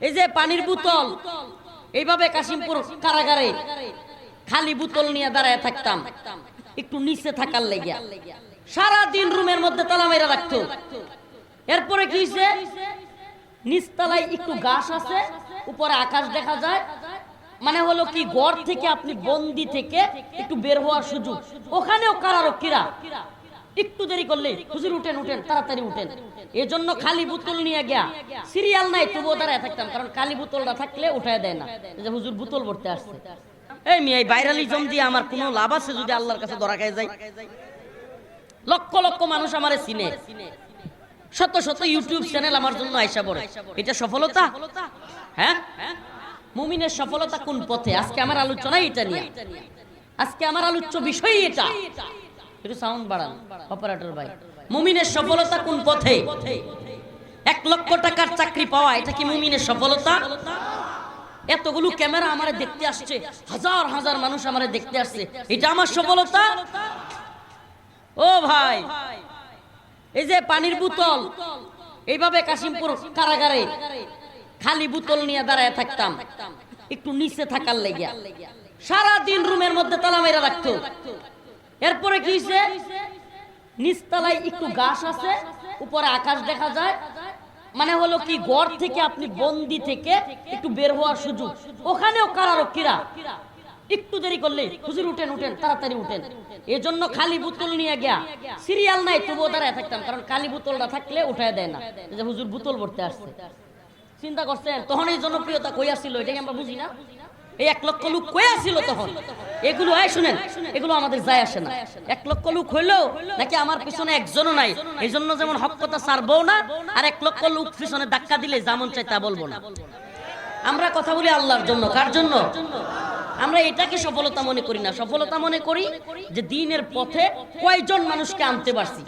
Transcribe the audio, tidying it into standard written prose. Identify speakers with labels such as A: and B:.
A: এই যে পানির বোতল, এইভাবে কাশিমপুর কারাগারে খালি বোতল নিয়ে দাঁড়ায় থাকতাম একটু নিচে থাকার লেগিয়া। সারা দিন রুমের মধ্যে তালা মেরা রাখতো। এরপরে কি হইছে, নিচতলায় একটু গাছ আছে, উপরে আকাশ দেখা যায়, মানে হলো কি ঘর থেকে আপনি বন্দি থেকে একটু বের হওয়ার সুযোগ। ওখানেও কারারক্ষীরা একটু দেরি করলে হুজুর উঠেন উঠেন তাড়াতাড়ি উঠেন, এজন্য খালি বোতল নিয়ে গিয়া সিরিয়াল নাই তবুও দাঁড়ায় থাকতাম, কারণ খালি বোতলটা থাকলে উঠায় দেয় না যে হুজুর বোতল ভরতে আসছে। এই মেয়ে ভাইরালিজম দিয়ে আমার কোনো লাভ আছে যদি আল্লাহর কাছে ধরা খায় যায়? লক্ষ লক্ষ মানুষ আমারে চিনে, শত শত ইউটিউব চ্যানেল আমার জন্য আইসা পড়ে। এটা সফলতা? হ্যাঁ, মুমিনের সফলতা কোন পথে? আজকে আমার আলোচনা এটা নিয়ে। আজকে আমার আলোচ্য বিষয় এটা। একটু সাউন্ড বাড়ান অপারেটর ভাই। মুমিনের সফলতা কোন পথে? 1 লক্ষ টাকার চাকরি পাওয়া, এটা কি মুমিনের সফলতা? এতগুলো ক্যামেরা আমারে দেখতে আসছে, হাজার হাজার মানুষ আমারে দেখতে আসছে, এটা আমার সফলতা? ও ভাই, এই যে পানির বোতল, এইভাবে কাশিমপুর কারাগারে খালি বোতল নিয়ে দাঁড়ায় থাকতাম একটু নিচে থাকার লেগিয়া। সারা দিন রুমের মধ্যে তালা মেরা রাখতো। এরপরে কি হইছে, নিচতলায় একটু গাছ আছে, উপরে আকাশ দেখা যায়, মানে হলো কি ঘর থেকে আপনি বন্দি থেকে একটু বের হওয়ার সুযোগ। ওখানেও কারারক্ষীরা একটু দেরি করলে হুজুর উঠেন উঠেন তাড়াতাড়ি উঠেন, এজন্য খালি বোতল নিয়ে গিয়া সিরিয়াল নাই তবুও দাঁড়ায় থাকতাম, কারণ খালি বোতলটা থাকলে উঠায় দেয় না যে হুজুর বোতল ভরতে আসছে। চিন্তা করছেন তখন এই জনপ্রিয়তা কই আসছিল? এটাকে আমরা বুঝি না। এই 1 লক্ষ লোক কই আসছিল তখন? এগুলো শুনেন, এগুলো আমাদের যায় আসে না। 1 লক্ষ লোক হইলো নাকি আমার পিছনে একজনও নাই, এই জন্য যেমন হক কথা ছাড়বো না, আর 1 লক্ষ লোক পিছনে ধাক্কা দিলে যেমন চাই তা বলবো না। আমরা কথা বলি আল্লাহর জন্য। কার জন্য? আমরা এটাকে সফলতা মনে করি না। সফলতা মনে করি যে দ্বীনের পথে কয়জন মানুষকে আনতে পারছি।